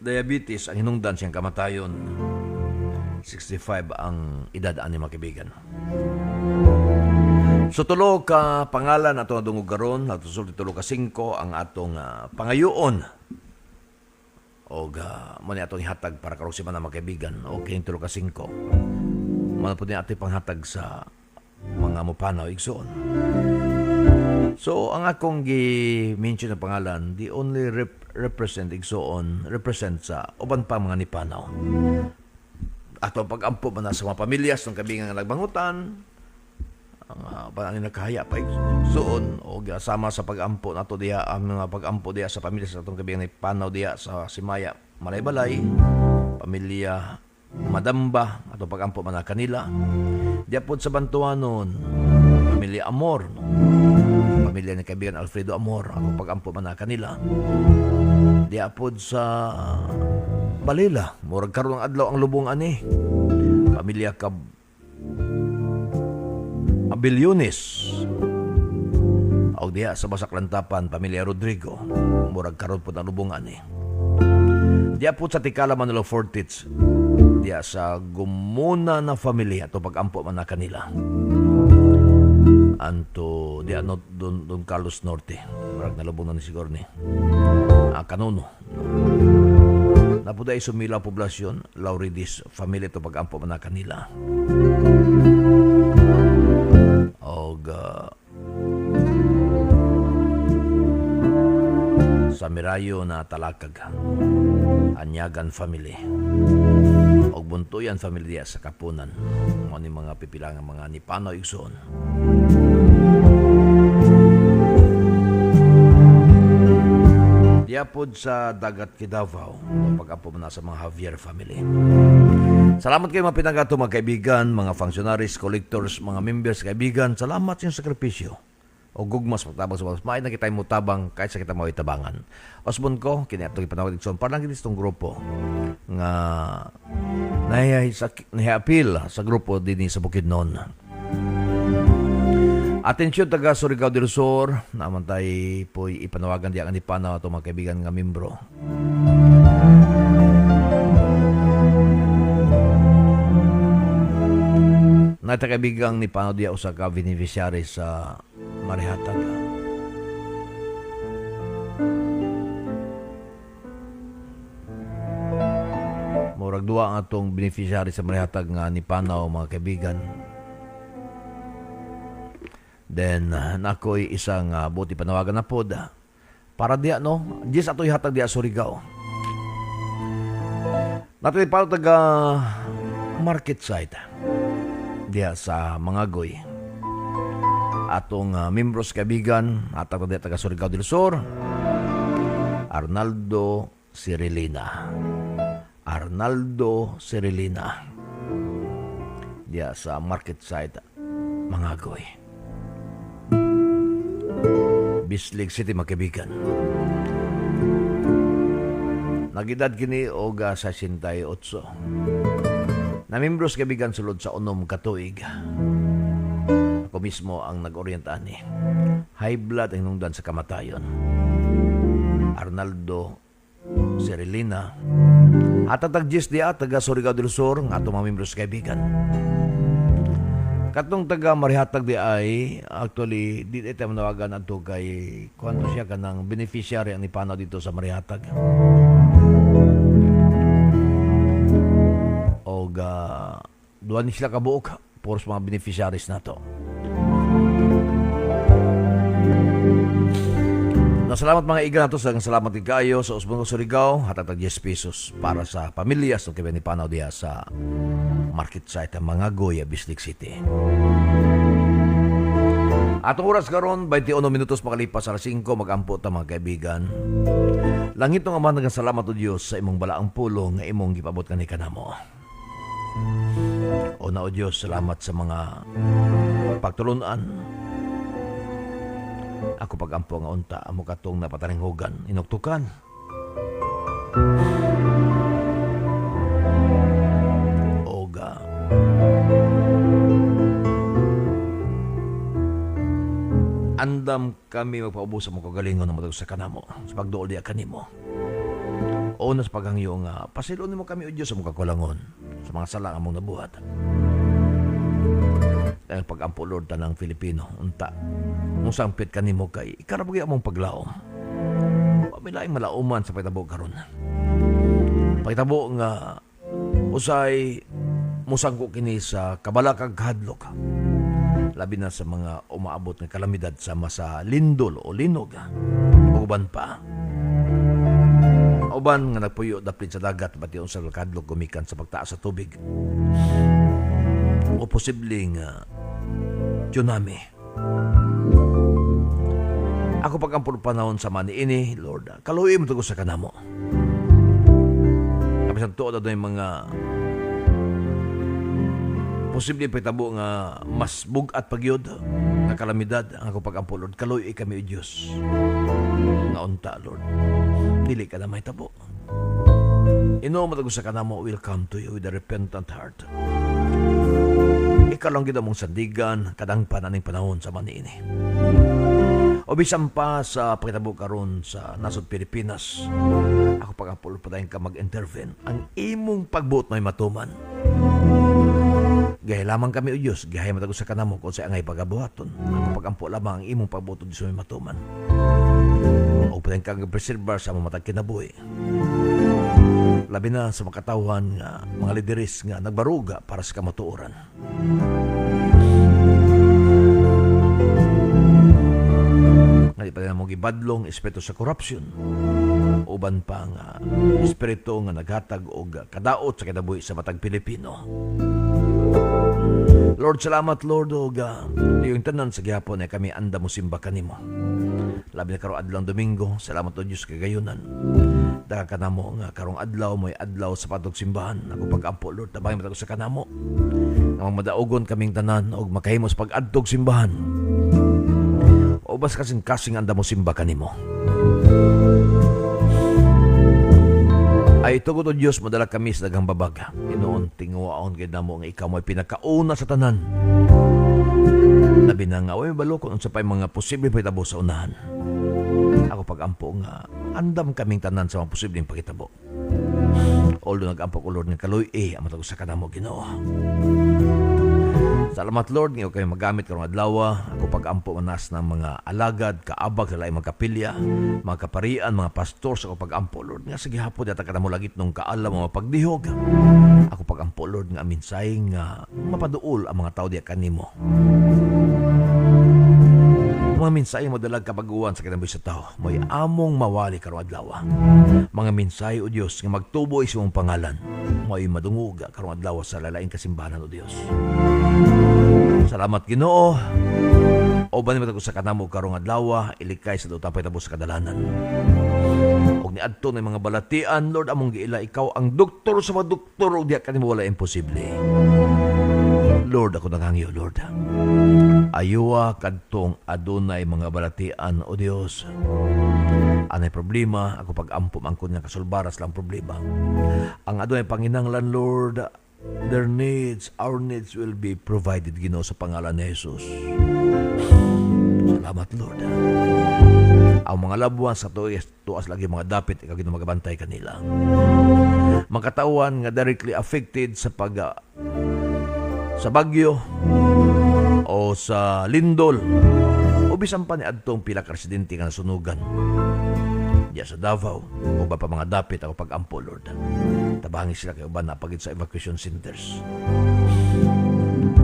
Diabetes ang hinungdan siyang kamatayon. 65 ang edad ani mga kaibigan. So tulo ka pangalan atong adungog karon, natusulti tulo ka 5 ang atong pangayoon. Og mo ni atong ihatag para karong semana mga kaibigan. Okay, tulo ka 5. Mano po din atong panghatag sa mga mupanaw igsoon. So, ang akong gi-mention na pangalan, the only represent igsoon, represent sa uban pa mga nipanaw. Ato pag-ampo man sa mga pamilyas ng kabingang nagbangutan, ang pangalan nakahaya pa igsoon, o sama sa pag-ampo nato diha, ang mga pag-ampo diha sa pamilyas sa atong kabingang nipanaw diha sa Simaya, Malaybalay, pamilya Madamba, ato pag-ampo man na kanila. Diya po sa Bantuanon, pamilya Amor, pamilya ni kaibigan Alfredo Amor, ako pag-ampo man na kanila. Diya po sa Balila, murag karong adlaw ang lubong ani. pamilya Abiliones, o diya sa Basaklantapan, pamilya Rodrigo, murag karon po ng lubungan eh. Diya po sa Tikala, Manolo Fortits, diya sa Gumuna na familia, to pag-ampo man na kanila. Anto, diya no, Don Carlos Norte, murag nalubong na ni siguro ni Kanuno. Napuday sumila poblasyon, Lauridis family, to pag-ampo man na kanila. Og sa Mirayo na Talakag, Anyagan family, og Buntuyan family diya sa Kapunan, mo ni mga pipilangan mga Nipano igsoon. Diya pod sa Dagat Kidavao, pag-apo na sa mga Javier family. Salamat kayo mga pinagato, mga kaibigan, mga functionaries, collectors, mga members, kaibigan. Salamat sa sakripisyo. O gugmas, magtabang sa mga maay na kita'y mutabang kahit sa kita maway tabangan. Osbon ko, kiniapto ipanawag dito. Parang itong grupo nga nahiapil sa grupo din sa Bukidnon. Atensyon taga Surigao del Sur, naman tayo po ipanawagan diya ni Pana ito mga kaibigan nga membro. Natakaibigang ni Pano diya usa ka beneficiary sa Marihatag. Murag duwa ang atong beneficiary sa Marihatag nga ni Pano mga kaibigan. Then nakoy isang buti panawagan na pod para diya no, jis atoy hatag diya Surigao. Natin pa taga market site diya sa Mangagoy. Atong membros kaibigan atag diya taga Surigao del Sur, Arnaldo Cirilina diya sa market site Mangagoy, Bislig City mga kaibigan. Nagidad kini og 68. Namimbros kaibigan sulod sa unom katuig. Ako mismo ang nag-orientaan ni. High blood ang hinungdan sa kamatayon. Arnaldo Cirilina. At tagjis diya taga Surigao del Sur nga atong mga membros kaibigan. Katong taga Marihatag di ay actually di ito manawagan ato kay kung siya kanang beneficiary ang ipanaw dito sa Marihatag. O duwan ni sila kabuok for mga beneficiaries na to. Nasalamat mga iga nato sa salamat kayo sa Usbon Surigao hatag 10 pesos para sa pamilya sa kaya ni panaw diya sa market site ang mga Goya, Bislig City. Atong oras karon 21 minutos makalipas alas 5 magampo ta mga kaibigan. Langit ng Ama nga salamat o Dios sa imong balaang pulong nga imong gipabot kani kanamo. O na o Dios, salamat sa mga pagtulunan. Ako pagampo nga unta amo katong napataninghugan inuktukan. Oga. Andam kami magpaubos sa mga kagalingon na matag sa kanamo sa pagduol diya kanimo. O nas paghangyo nga pasilon nimo kami o Dios sa mga kakulangon sa mga sala nga mong nabuhat. Dahil pag-ampo Lord tanang Filipino unta mong sampit kanimo kay ikarabugi among paglaom. Pamilaing malauman sa pagtabo karon. Pagtabo nga usay musangko kini sa kabalakag hadlok. Labi na sa mga umaabot ng kalamidad sama sa lindol o linog. Uban pa. Uban nga nagpuyo dapit sa dagat pati sa kadlok gumikan sa pagtaas sa tubig. O posibleng tsunami. Ako pag-ampun panahon sa maniini, Lord, kaluwi mo ito sa kanamo. Kapag sa tuod na yung mga posibleng pagtabo nga mas bugat pagyod nga kalamidad ang ako pag-ampun, Lord, kaluwi kami o Diyos. Nga unta, Lord. Dili ka na may tabo. Ino mo ito sa kanamo will come to you with a repentant heart. Ikaw lang gid mong sandigan kadang pananing panahon sa maniini. O bisan pa sa pakitabo karon sa nasod Pilipinas, ako pag-apol pa ka mag-intervene. Ang imong pagbuot may matuman. Gaya lamang kami o Diyos, gaya matago sa kanamo kung sa angay pagabuhaton. Ako pag-ampo lamang ang imong pagbuot o Diyos may matuman. O pa kang preservar sa mamatag kinabuhi. Labi na sa makatauhan nga mga lideris nga nagbaruga para sa kamatuoran. Nga pa na mong ibadlong espiritu sa corruption. Uban pa nga espiritu nga naghatag o kadaot sa kinabuhi sa matag Pilipino. Lord, salamat Lord o yung tanan sa gihapon ay kami anda mo simba kanimo. Labi na karong adlaw Domingo, salamat o Diyos kagayunan. Daga ka na mo nga karong adlaw mo'y adlaw sa patog simbahan. Ako pag-ampo Lord, tabangin mo sa kanamo. Nga magmadaugon kaming tanan o makahimos pag-adtog simbahan. O bas kasing anda mo simba kanimo. Ay tugod o Diyos, madala kami sa dagang babaga. Inoon, tinguwaon kayo na mo nga ikaw mo'y pinakauna sa tanan. Labi na nga, may balokon ang sapay mga posibleng pagitabo sa unahan. Ako pag-ampo nga, andam kaming tanan sa mga posibleng pagitabo. Although nag-ampo ko Lord nga kaloy ang matagos sa kanamo Ginoo. Salamat Lord, ngayon kayo magamit karong adlaw. Ako pag-ampo manas ng mga alagad, kaabag sa laing mga kapilya, mga kaparian, mga pastor sa ako pag-ampo Lord. Nga sige hapon, yata ka na mo lagit nung kaalam mga pagdihog. Ako pag-ampo Lord nga minsay nga mapaduol ang mga tao diya kanimo. Mga minsay mo dalag kabaguan sa kinabuhi sa tao. May among mawali karong adlaw. Mga minsay o Diyos nga magtuboy sa mong pangalan. May madunguga karong adlaw sa lalaing kasimbahan o Diyos. Salamat Ginoo. O ba naman ako sa kanamo karong adlaw, ilikay sa dutapay tabo sa kadalanan. Og niadto na mga balatian, Lord, among giila ikaw ang doktor sa mga doktor og diha kanimo wala imposible. Lord, ako nangangyo, Lord. Ayuwa kadtong adunay mga balatian o Dios. Anay problema, ako pag-ampo mangkon nga kasulbaras lang problema. Ang adunay panginahanglan, Lord, their needs, our needs will be provided, Ginoo, sa pangalan ni Jesus. Salamat, Lord. Ang mga labuan sa tuas lagi mga dapit, ikaw Ginoo magabantay kanila. Mga katawan nga directly affected sa sa bagyo o sa lindol o bisan pa ni adtong pila ka residente nga nasunugan diya sa Davao o ba pa mga dapit ako pag-ampo Lord. Tabangi sila kay uban na pagid sa evacuation centers.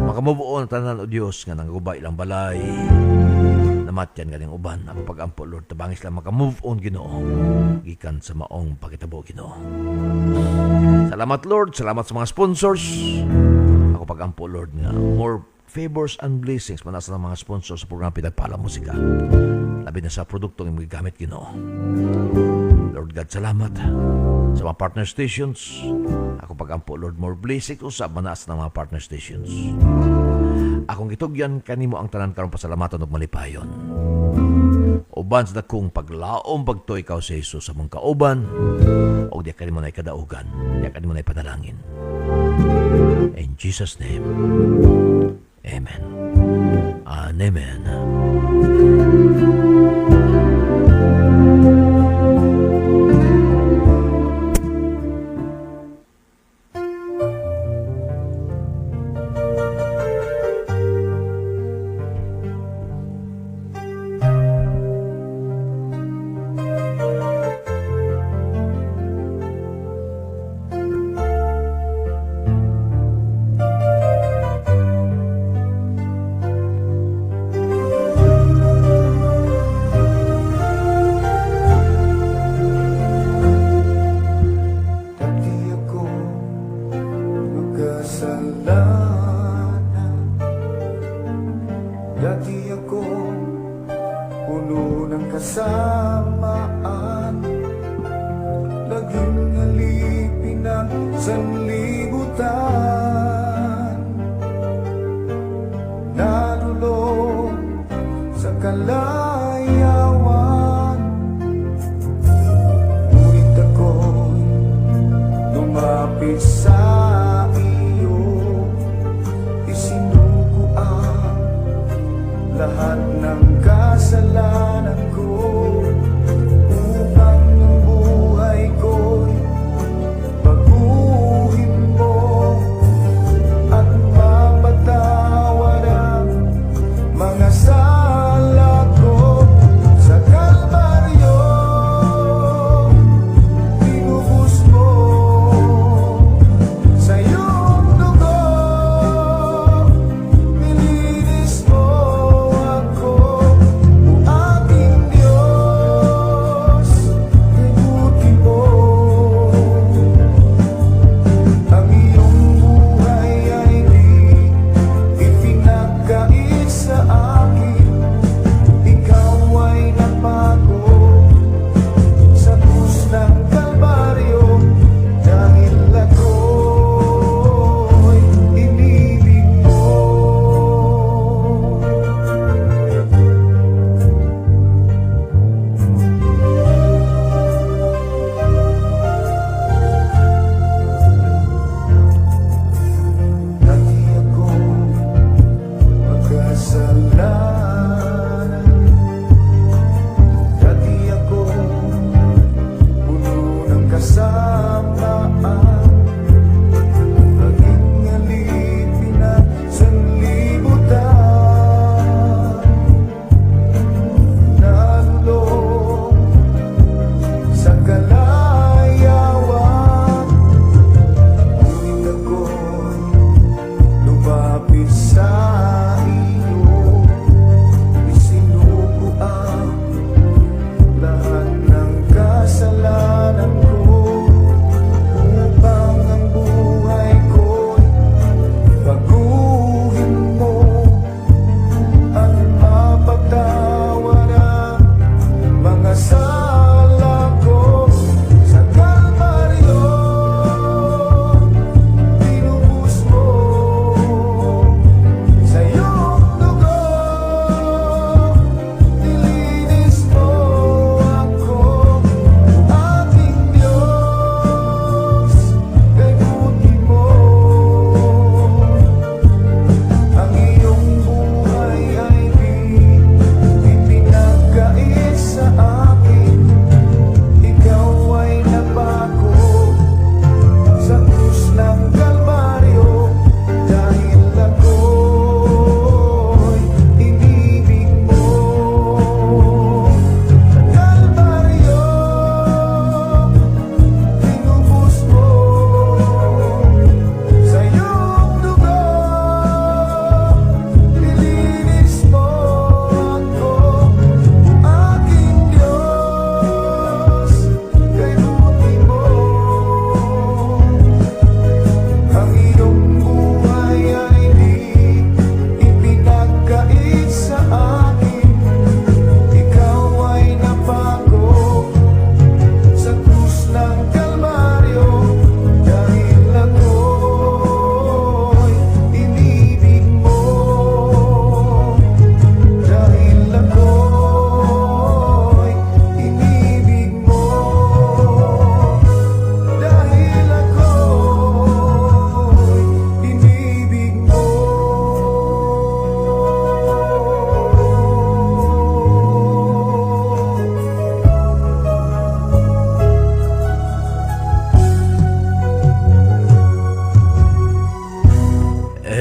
Makamubuon tanan o Dios nga nangguba ilang balay namatyan ganing uban ako pag-ampo Lord. Tabangi sila makamove on Ginoo gikan sa maong pagitabo Ginoo. Salamat Lord, salamat sa mga sponsors. Ako pag-ampo Lord nga more favors and blessings manasa ng mga sponsors sa programa Pinagpala Musika. Labi na sa produktong yung gamit Ginoo. Lord God, salamat sa mga partner stations. Ako pag-ampo Lord, more blessings usab manas ng mga partner stations. Akong gitugyan kanimo ang tanan karong pasalamatan ug malipayon. Uban sa dakong paglaom pagtuo ikaw sa Jesus sa mong kauban o diya kanimo na ikadaugan, diya kanimo na ipanalangin. In Jesus' name, Amen. And Amen. Dati ako puno ng kasamaan, laging alipin ng sanlibutan, nalulong sa kalayawan. Ngunit ako'y lumapit sa iyo,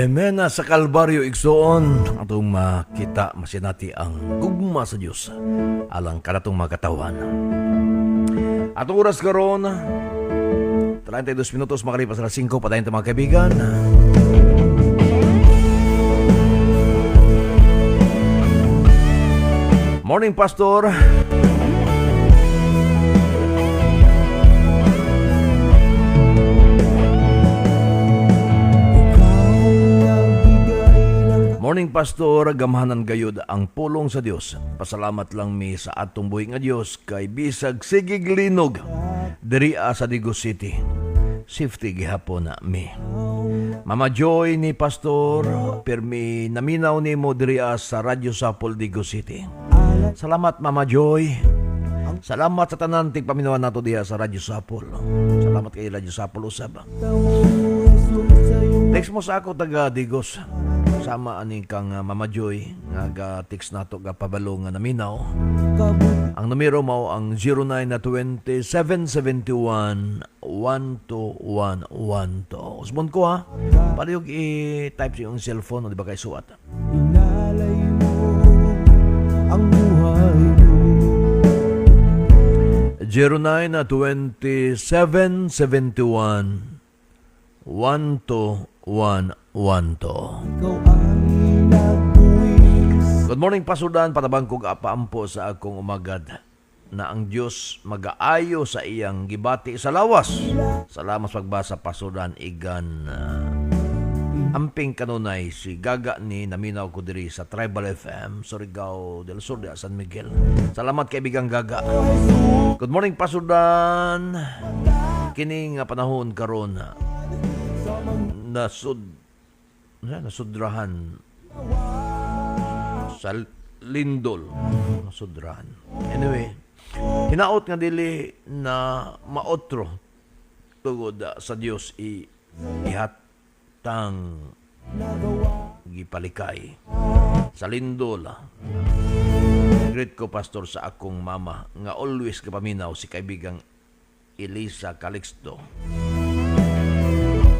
Amen. Sa Kalbaryo igsoon atong makita masinati ang gugma sa Dios alang kanatong mga katawan. Atong oras karon 32 minutos makalipas sa 5 padayon mga kaibigan. Morning, Pastor. Morning, Pastor. Gamhanan gayud ang pulong sa Dios. Pasalamat lang mi sa atong buhi nga Dios kay bisag sigig linog diri sa Digos City. Safety gihapon na mi. Mama Joy ni Pastor, permi naminaw nimo diri sa Radyo Sapol Digos City. Salamat, Mama Joy. Salamat sa tanan tigpaminawan nato diha sa Radyo Sapol. Salamat kay Radyo Sapol usab. Text mo sa ako taga Digos. Sama ani kang Mama Joy nga ga-text nato ga pabalo nga naminaw. Ang numero mao ang 0920-771-12112. Usbon ko ha. Palihog i-type sa iyong cellphone o di ba kay suwat. Inalay mo ang buhay mo. 0920-771-12112. Ikaw ay nagbuwis. Good morning, Pasudan. Patabang kong apaampo sa akong umagad na ang Diyos mag-aayo sa iyang gibati sa lawas. Salamat sa pagbasa, Pasudan. Igan amping kanunay si Gaga ni naminaw ko diri sa Tribal FM, Surigao del Sur, de San Miguel. Salamat kaibigang Gaga. Good morning, Pasudan. Kining panahon karon nasudrahan sa Lindol. Nasudrahan. Anyway, hinaot nga dili na maotro tugod sa Dios ihatang gipalikay sa Lindol. Greet ko, Pastor, sa akong mama nga always kapaminaw si kaibigang Elisa Calixto.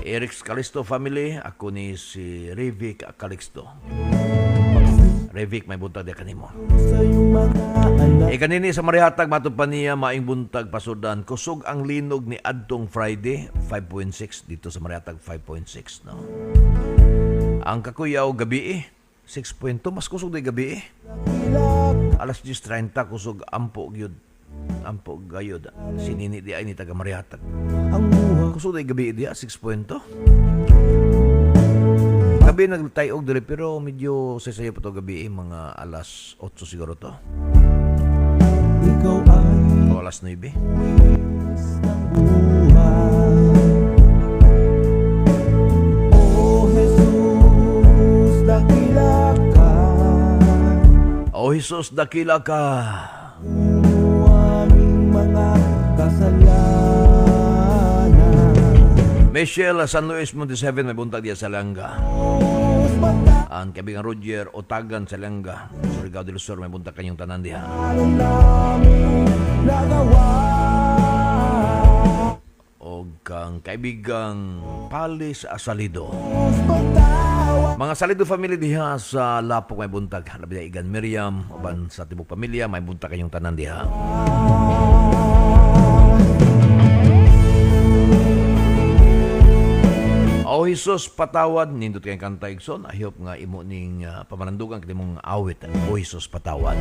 Eric Calixto family, ako ni si Revic Calixto. Revic, may buntag di kanimo. Kanini sa Marihatag, matod pa niya, maing buntag, Pasudan. Kusog ang linog ni Adtong Friday, 5.6. Dito sa Marihatag, 5.6. No? Ang kakuyaw, gabi 6.2. Mas kusog di gabi Alas 10:30, kusog ampo gyud. Ampo gayod. Sinini di ay ni taga Marihatag. Kusog di gabi di 6.2. Gabi nagtayog dili pero medyo sasayo pa to gabi mga alas 8 siguro to. Ikaw ay O alas 9. buwis ng buhay. O Jesus, dakila ka. O Jesus, dakila ka. Puno aming mga kasalanan. Michelle, San Luis, Monte 7, may buntag diya sa Langga. Ang kaibigan Roger Otagan sa Langga. Surigao del Sur, may buntag kanyang tanan diha. Anong namin nagawa? O kang kaibigang Palis Salido. Pagtawa Mga Salido family diha sa Lapok, may buntag. Labi na Igan Miriam, uban sa Tibok Pamilya, may buntag kanyang tanan diha. O Jesus, patawad. Nindot kayong kanta, Igson. I hope nga imo ning pamalandugan kini mong awit. O Jesus, patawad.